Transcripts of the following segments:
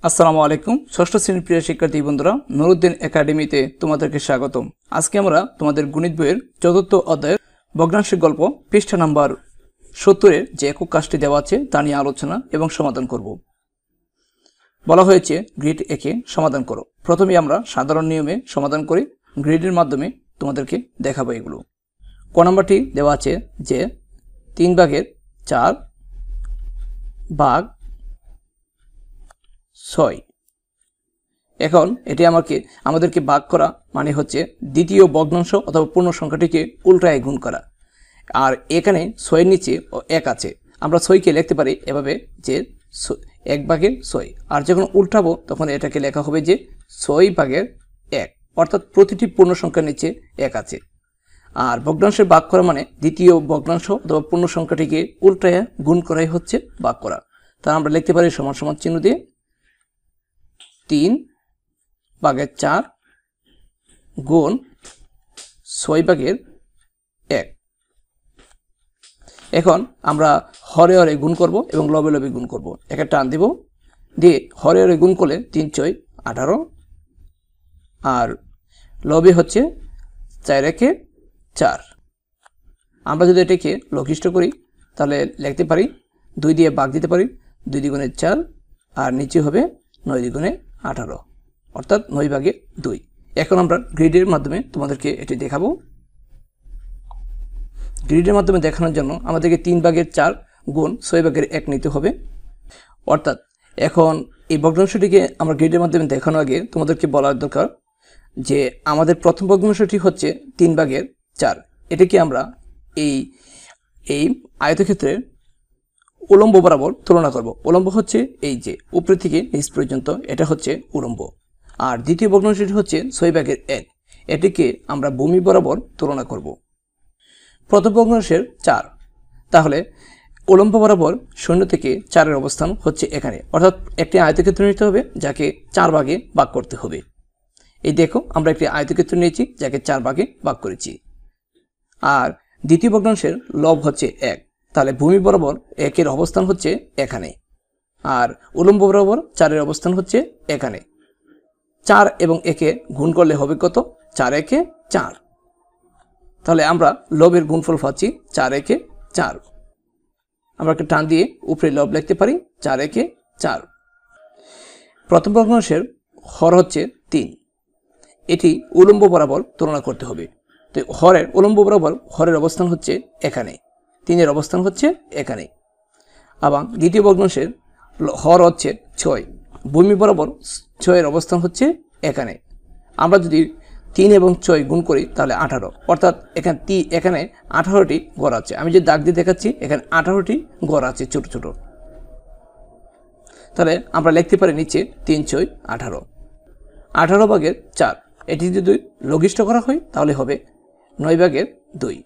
আসসালামু আলাইকুম। ষষ্ঠ শ্রেণীর প্রিয় শিক্ষার্থী বন্ধুরা, নুরুদ্দিন একাডেমিতে তোমাদেরকে স্বাগতম। আজকে আমরা তোমাদের গণিত বইয়ের চতুর্থ অধ্যায়ের ভগ্নাংশের গল্প পৃষ্ঠা নাম্বার 70-এর যে একক কাজটি দেওয়া আছে তা নিয়ে আলোচনা এবং সমাধান করব। বলা হয়েছে গ্রিড একে সমাধান করো। প্রথমে আমরা সাধারণ নিয়মে সমাধান করি, গ্রিডের মাধ্যমে তোমাদেরকে দেখাবো এগুলো। ক নম্বরটি দেওয়া আছে যে 3/4 ভাগ 6। এখন এটি আমাদেরকে ভাগ করা মানে হচ্ছে দ্বিতীয় ভগ্নাংশ অথবা পূর্ণ সংখ্যাটিকে উল্টায় গুণ করা। আর এখানে 6-এর নিচে 1 আছে, আমরা 6কে লিখতে পারি এভাবে যে 1/6। আর যখন উল্টাবো তখন এটাকে লেখা হবে যে 6/1, অর্থাৎ প্রতিটি পূর্ণ সংখ্যার নিচে 1 আছে। আর ভগ্নাংশের ভাগ করা মানে দ্বিতীয় ভগ্নাংশ অথবা পূর্ণ সংখ্যাটিকে উল্টায় গুণ করাই হচ্ছে ভাগ করা। তা আমরা লিখতে পারি সমান সমান চিহ্ন দিয়ে 3/4 গুণ 6/1। এখন আমরা হরে হরে গুণ করব এবং লবে লবে গুণ করব। একটা টান দিব, দিয়ে হরে হরে গুণ করলে 3×6 = 18, আর লবে হচ্ছে 4×1 = 4। আমরা যদি এটাকে লঘিষ্ঠ করি তাহলে লিখতে পারি 2 দিয়ে ভাগ দিতে পারি, 2 দ্বিগুণে 4, আর নিচে হবে 9 দ্বিগুণে 18, অর্থাৎ 9/2। এখন আমরা গ্রিডের মাধ্যমে তোমাদেরকে এটি দেখাবো। গ্রিডের মাধ্যমে দেখানোর জন্য আমাদেরকে 3/4 গুণ 6/1 নিতে হবে। অর্থাৎ এখন এই ভগ্নাংশটিকে আমরা গ্রিডের মাধ্যমে দেখানোর আগে তোমাদেরকে বলার দরকার যে আমাদের প্রথম ভগ্নাংশটি হচ্ছে 3/4। এটাকে আমরা এই আয়তক্ষেত্রের উলম্ব বরাবর তুলনা করব। উলম্ব হচ্ছে এই যে উপর থেকে নিচ পর্যন্ত, এটা হচ্ছে উলম্ব। আর দ্বিতীয় ভগ্নাংশটি হচ্ছে 6/1, এটিকে আমরা ভূমি বরাবর তুলনা করব। প্রথম ভগ্নাংশের 4, তাহলে উলম্ব বরাবর 0 থেকে 4-এর অবস্থান হচ্ছে এখানে, অর্থাৎ একটি আয়তক্ষেত্র নিতে হবে যাকে 4 ভাগে ভাগ করতে হবে। এই দেখো আমরা একটি আয়তক্ষেত্র নিয়েছি যাকে 4 ভাগে ভাগ করেছি। আর দ্বিতীয় ভগ্নাংশের লব হচ্ছে 1, তাহলে ভূমি বরাবর 1-এর অবস্থান হচ্ছে এখানে, আর উলম্ব বরাবর 4-এর অবস্থান হচ্ছে এখানে। 4 এবং 1-এ গুণ করলে হবে কত? 4×1 = 4। তাহলে আমরা লবের গুণফল পাচ্ছি 4×1 = 4। আমরা একটা টান দিয়ে উপরে লব লিখতে পারি 4×1 = 4। প্রথম ভগ্নাংশের হর হচ্ছে 3, এটি উলম্ব বরাবর তুলনা করতে হবে। তো হরের উলম্ব বরাবর হরের অবস্থান হচ্ছে এখানে, 3-এর অবস্থান হচ্ছে এখানে। এবং দ্বিতীয় ভগ্নাংশের হর হচ্ছে 6, ভূমি বরাবর 6-এর অবস্থান হচ্ছে এখানে। আমরা যদি 3 এবং 6 গুণ করি তাহলে 18, অর্থাৎ এখানে 18টি ঘর আছে। আমি যে দাগ দিয়ে দেখাচ্ছি এখানে 18টি ঘর আছে ছোট ছোট। তাহলে আমরা লিখতে পারি নিচে 3×6 = 18, 18/4। এটি যদি লঘিষ্ঠ করা হয় তাহলে হবে 9/2।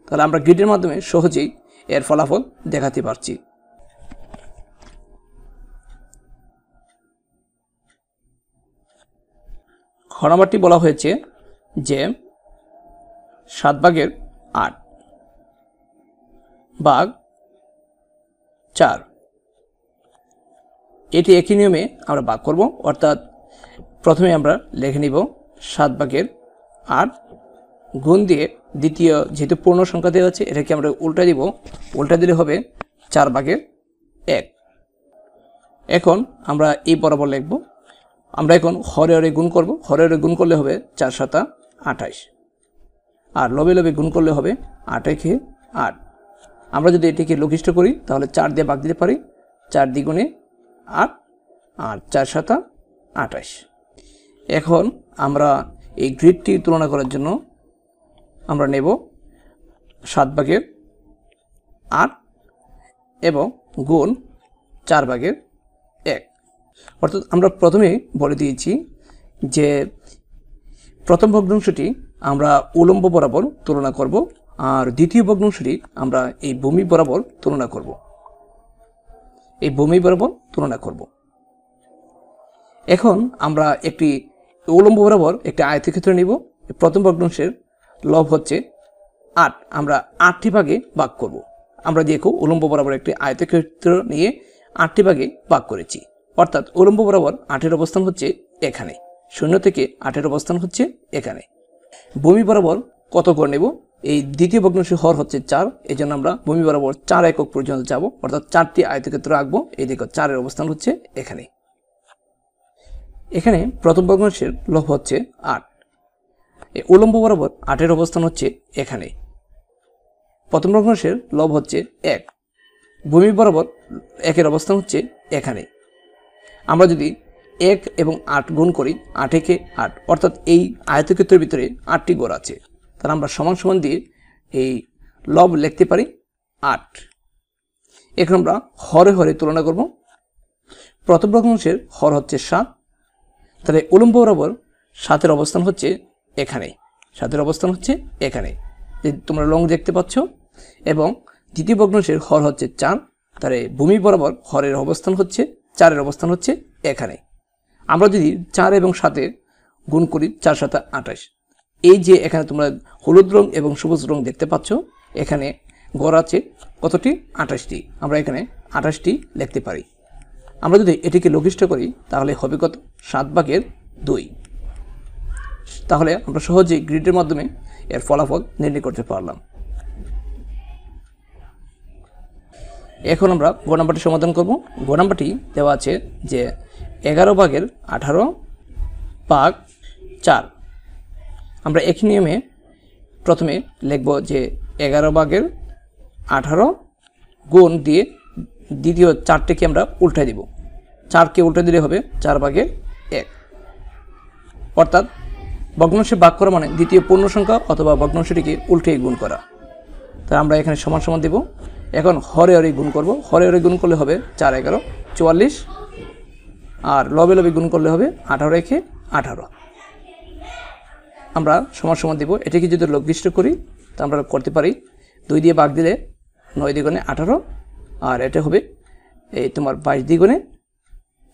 তাহলে আমরা গ্রিডের মাধ্যমে সহজেই এর ফলাফল দেখাতে পারছি। খ নম্বরটি বলা হয়েছে যে 7/8 ভাগ 4, এটি একই নিয়মে আমরা ভাগ করব। অর্থাৎ প্রথমে আমরা লিখে নিব 7/8 গুণ দিয়ে দ্বিতীয় যেহেতু পূর্ণ সংখ্যা দেওয়া আছে এটাকে আমরা উল্টা দিব, উল্টা দিলে হবে 4/1। এখন আমরা এই বরাবর লিখব। আমরা এখন হরে হরে গুণ করব। হরে হরে গুণ করলে হবে 4×7 = 28, আর লবে লবে গুণ করলে হবে 8×8। আমরা যদি এটিকে লঘিষ্ঠ করি তাহলে 4 দিয়ে ভাগ দিতে পারি, 4 দ্বিগুণে 8, আর 4×7 = 28। এখন আমরা এই গ্রিডটি তুলনা করার জন্য আমরা নেব 7/8 এবং গুণ 4/1। অর্থাৎ আমরা প্রথমে বলে দিয়েছি যে প্রথম ভগ্নাংশটি আমরা উলম্ব বরাবর তুলনা করব, আর দ্বিতীয় ভগ্নাংশটি আমরা এই ভূমি বরাবর তুলনা করব। এখন আমরা একটি উলম্ব বরাবর একটি আয়তক্ষেত্র নিব। প্রথম ভগ্নাংশের লব হচ্ছে 8, আমরা 8টি ভাগে ভাগ করব। আমরা দেখো উলম্ব বরাবর একটি আয়তক্ষেত্র নিয়ে 8টি ভাগে ভাগ করেছি। অর্থাৎ উলম্ব বরাবর 8-এর অবস্থান হচ্ছে এখানে, 0 থেকে 8-এর অবস্থান হচ্ছে এখানে। ভূমি বরাবর কত গড় নেব? এই দ্বিতীয় ভগ্নাংশের হর হচ্ছে 4, এই জন্য আমরা ভূমি বরাবর 4 একক পর্যন্ত যাব, অর্থাৎ 4টি আয়তক্ষেত্র আঁকবো। এই দেখো 4-এর অবস্থান হচ্ছে এখানে। এখানে প্রথম ভগ্নাংশের লব হচ্ছে 8, এই উলম্ব বরাবর 8-এর অবস্থান হচ্ছে এখানে। প্রথম ভগ্নাংশের লব হচ্ছে 1, ভূমি বরাবর 1-এর অবস্থান হচ্ছে এখানে। আমরা যদি 1 এবং 8 গুণ করি, 8 একে 8, অর্থাৎ এই আয়তক্ষেত্রের ভিতরে 8টি গড় আছে, তাহলে আমরা সমান সমান দিয়ে এই লব লিখতে পারি 8। এখন আমরা হরে হরে তুলনা করব। প্রথম ভগ্নাংশের হর হচ্ছে 7, তাহলে উলম্ব বরাবর 7-এর অবস্থান হচ্ছে এখানে, 7-এর অবস্থান হচ্ছে এখানে, যে তোমরা লং দেখতে পাচ্ছ। এবং দ্বিতীয় ভগ্নাংশের হর হচ্ছে 4, তাহলে ভূমি বরাবর হরের অবস্থান হচ্ছে 4-এর অবস্থান হচ্ছে এখানে। আমরা যদি 4 এবং 7 গুণ করি, 4 7 28, এই যে এখানে তোমরা হলুদ রং এবং সবুজ রং দেখতে পাচ্ছ, এখানে গড় আছে কতটি? 28টি। আমরা এখানে 28টি লিখতে পারি। আমরা যদি এটিকে লঘিষ্ঠ করি তাহলে হবে কত? 7/2। তাহলে আমরা সহজেই গ্রিডের মাধ্যমে এর ফলাফল নির্ণয় করতে পারলাম। এখন আমরা গ নাম্বারটি সমাধান করব। গ নাম্বারটি দেওয়া আছে যে 11/18/4। আমরা একই নিয়মে প্রথমে লিখব যে 11/18 গুণ দিয়ে দ্বিতীয় 4টিকে আমরা উল্টে দিব। 4কে উল্টে দিলে হবে 4/1, অর্থাৎ ভগ্নাংশে ভাগ করা মানে দ্বিতীয় পূর্ণ সংখ্যা অথবা ভগ্নাংশটিকে উল্টে গুণ করা। তাই আমরা এখানে সমান সমান দেব। এখন হরে হরে গুণ করব। হরে হরে গুণ করলে হবে 4 11 44, আর লবে লবে গুণ করলে হবে 18 একে 18। আমরা সমান সমান দেব। এটাকে যদি লঘিষ্ঠ করি তা আমরা করতে পারি 2 দিয়ে ভাগ দিলে 9 দ্বিগুণে 18, আর এটা হবে এই তোমার 22 দ্বিগুণে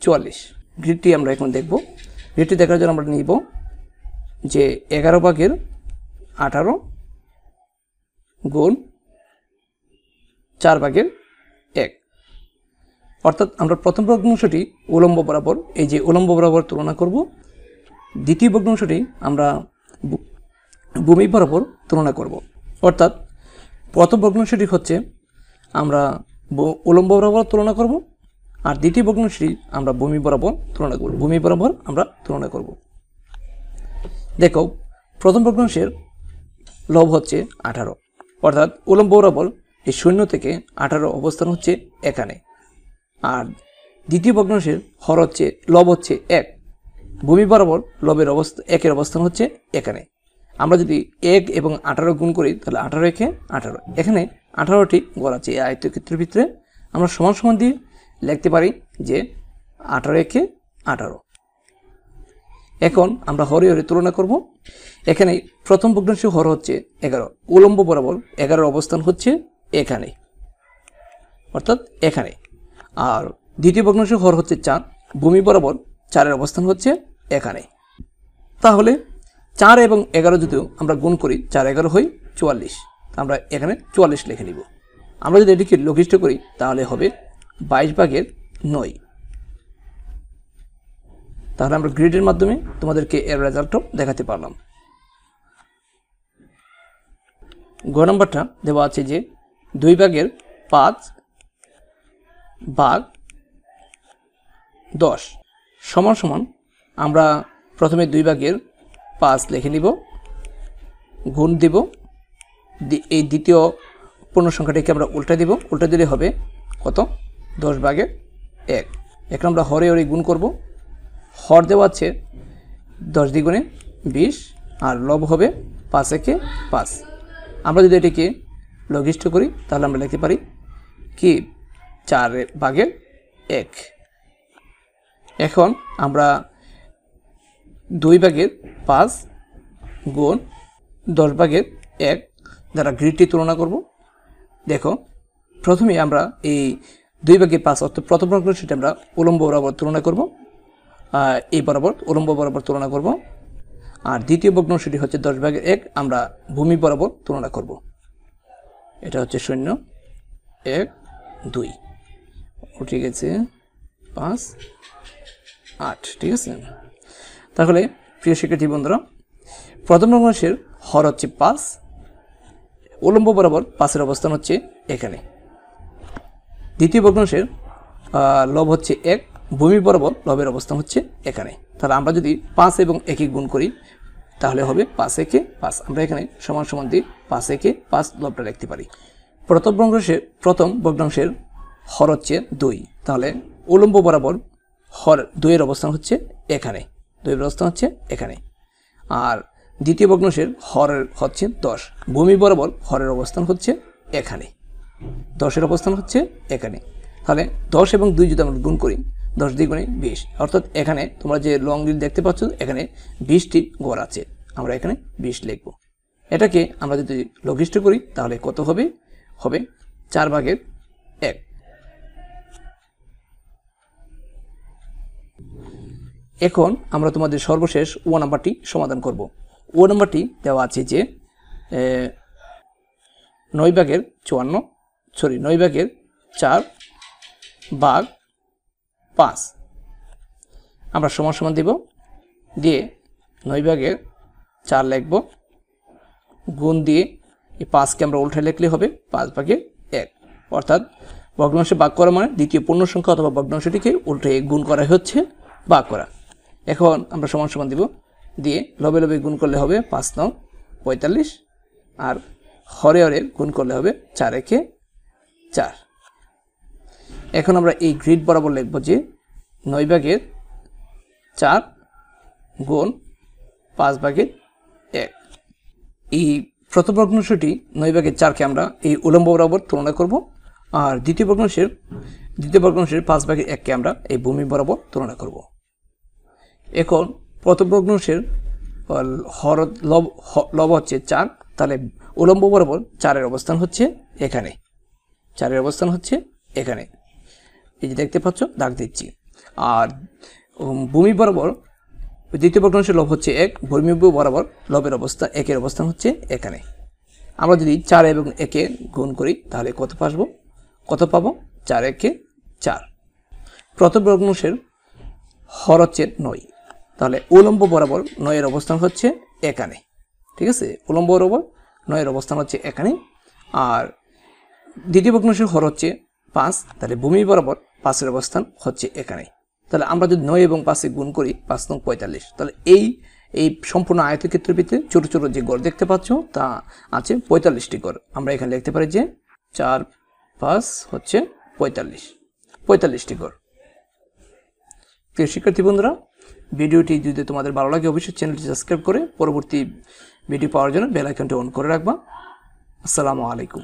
44। গ্রিডটি আমরা এখন দেখব। গ্রিডটি দেখার জন্য আমরা নিব যে 11/18 গুণ 4/1, অর্থাৎ আমরা প্রথম ভগ্নাংশটি উলম্ব বরাবর, এই যে উলম্ব বরাবর তুলনা করব। দ্বিতীয় ভগ্নাংশটি আমরা ভূমি বরাবর তুলনা করব, অর্থাৎ প্রথম ভগ্নাংশটি হচ্ছে আমরা উলম্ব বরাবর তুলনা করব, আর দ্বিতীয় ভগ্নাংশটি আমরা ভূমি বরাবর তুলনা করব। ভূমি বরাবর আমরা তুলনা করব। দেখো, প্রথম ভগ্নাংশের লব হচ্ছে 18, অর্থাৎ উলম্ব বরাবর এই 0 থেকে 18 অবস্থান হচ্ছে এখানে। আর দ্বিতীয় ভগ্নাংশের হর হচ্ছে লব হচ্ছে 1, ভূমি বরাবর লবের অবস্থা 1-এর অবস্থান হচ্ছে এখানে। আমরা যদি 1 এবং 18 গুণ করি তাহলে 18 একে 18। এখানে 18টি গড় আছে এই আয়তক্ষেত্রের ভিতরে। আমরা সমান সমান দিয়ে লিখতে পারি যে 18 একে 18। এখন আমরা হরে হরে তুলনা করব। এখানে প্রথম ভগ্নাংশের হর হচ্ছে 11, উলম্ব বরাবর 11-এর অবস্থান হচ্ছে এখানে, অর্থাৎ এখানে। আর দ্বিতীয় ভগ্নাংশের হর হচ্ছে 4, ভূমি বরাবর 4-এর অবস্থান হচ্ছে এখানে। তাহলে 4 এবং 11 যদিও আমরা গুণ করি 4 11 হয় 44, আমরা এখানে 44 লিখে নিব। আমরা যদি এটিকে লঘিষ্ঠ করি তাহলে হবে 22/9। তাহলে আমরা গ্রিডের মাধ্যমে তোমাদেরকে এর রেজাল্টও দেখাতে পারলাম। গ নাম্বারটা দেওয়া আছে যে 2/5/10 সমান সমান, আমরা প্রথমে 2/5 লিখে নিব, গুণ দিব, এই দ্বিতীয় পূর্ণ সংখ্যাটিকে আমরা উল্টে দিব। উল্টে দিলে হবে কত? 10/1। এখন আমরা হরে হরে গুণ করব। হর দেওয়া আছে 10 দ্বিগুণে 20, আর লব হবে 5 একে 5। আমরা যদি এটিকে লঘিষ্ঠ করি তাহলে আমরা লিখতে পারি কি 4/1। এখন আমরা 2/5 গুণ 10/1 দ্বারা গ্রিডটি তুলনা করব। দেখো, প্রথমে আমরা এই 2/5 অর্থাৎ প্রথম ভগ্নাংশটি আমরা উলম্ব বরাবর তুলনা করব, এই বরাবর উলম্ব বরাবর তুলনা করব। আর দ্বিতীয় ভগ্নাংশটি হচ্ছে 10/1 আমরা ভূমি বরাবর তুলনা করব। এটা হচ্ছে 0 1 2, ঠিক আছে 5 8, ঠিক আছে। তাহলে প্রিয় শিক্ষার্থী বন্ধুরা, প্রথম ভগ্নাংশের হর হচ্ছে 5, উলম্ব বরাবর 5-এর অবস্থান হচ্ছে এখানে। দ্বিতীয় ভগ্নাংশের লব হচ্ছে 1, ভূমি বরাবর লবের অবস্থান হচ্ছে এখানে। তাহলে আমরা যদি 5 এবং 1 গুণ করি তাহলে হবে 5 একে 5। আমরা এখানে সমান সমান দিয়ে 5 একে 5 লবটা লিখতে পারি। প্রথম ভগ্নাংশের হর হচ্ছে 2, তাহলে উলম্ব বরাবর হর 2 এর অবস্থান হচ্ছে এখানে, 2 এর অবস্থান হচ্ছে এখানে। আর দ্বিতীয় ভগ্নাংশের হর হচ্ছে 10, ভূমি বরাবর হরের অবস্থান হচ্ছে এখানে, 10-এর অবস্থান হচ্ছে এখানে। তাহলে 10 এবং 2 যদি আমরা গুণ করি 10 দ্বিগুণে 20, অর্থাৎ এখানে তোমরা যে লং গ্রিড দেখতে পাচ্ছ এখানে 20টি ঘর আছে, আমরা এখানে 20 লিখব। এটাকে আমরা যদি লঘিষ্ঠ করি তাহলে কত হবে? হবে 4/1। এখন আমরা তোমাদের সর্বশেষ ও নাম্বারটি সমাধান করব। ও নাম্বারটি দেওয়া আছে যে 9/4/5 আমরা সমান সমান দিব, দিয়ে 9/4 লিখব, গুণ দিয়ে এই 5কে আমরা উল্টে লিখলে হবে 5/1। অর্থাৎ ভগ্নাংশে ভাগ করা মানে দ্বিতীয় পূর্ণ সংখ্যা অথবা ভগ্নাংশটিকে উল্টে গুণ করা হচ্ছে ভাগ করা। এখন আমরা সমান সমান দিব, দিয়ে লবে লবে গুণ করলে হবে 5 9 45, আর হরে হরে গুণ করলে হবে 4 একে 4। এখন আমরা এই গ্রিড বরাবর লিখব যে 9/4 গুণ 5/1। এই প্রথম ভগ্নাংশটি 9/4কে আমরা এই উলম্ব বরাবর তুলনা করব, আর দ্বিতীয় ভগ্নাংশের 5/1কে আমরা এই ভূমি বরাবর তুলনা করব। এখন প্রথম ভগ্নাংশের হর লব হচ্ছে 4, তাহলে উলম্ব বরাবর 4-এর অবস্থান হচ্ছে এখানে, 4-এর অবস্থান হচ্ছে এখানে, এই যে দেখতে পাচ্ছ দাগ দিচ্ছি। আর ভূমি বরাবর দ্বিতীয় ভগ্নাংশের লব হচ্ছে 1, ভূমি বরাবর লবের অবস্থান 1-এর অবস্থান হচ্ছে এখানে। আমরা যদি 4 এবং 1-এ গুণ করি তাহলে কত পাবো? 4 একে 4। প্রথম ভগ্নাংশের হর হচ্ছে 9, তাহলে উলম্ব বরাবর 9-এর অবস্থান হচ্ছে এখানে, ঠিক আছে। উলম্ব বরাবর 9-এর অবস্থান হচ্ছে এখানে। আর দ্বিতীয় ভগ্নাংশের হর হচ্ছে 5, তাহলে ভূমি বরাবর 5-এর অবস্থান হচ্ছে এখানে। তাহলে আমরা যদি 9 এবং 5-এ গুণ করি 5 9 45, তাহলে এই সম্পূর্ণ আয়তক্ষেত্রের ভিতরে ছোট ছোট যে গড় দেখতে পাচ্ছ তা আছে 45টি গড়। আমরা এখানে লিখতে পারি যে 4 5 হচ্ছে 45টি গড়। প্রিয় শিক্ষার্থী বন্ধুরা, ভিডিওটি যদি তোমাদের ভালো লাগে অবশ্যই চ্যানেলটি সাবস্ক্রাইব করে পরবর্তী ভিডিও পাওয়ার জন্য বেল আইকনটি অন করে রাখবা। আসসালামু আলাইকুম।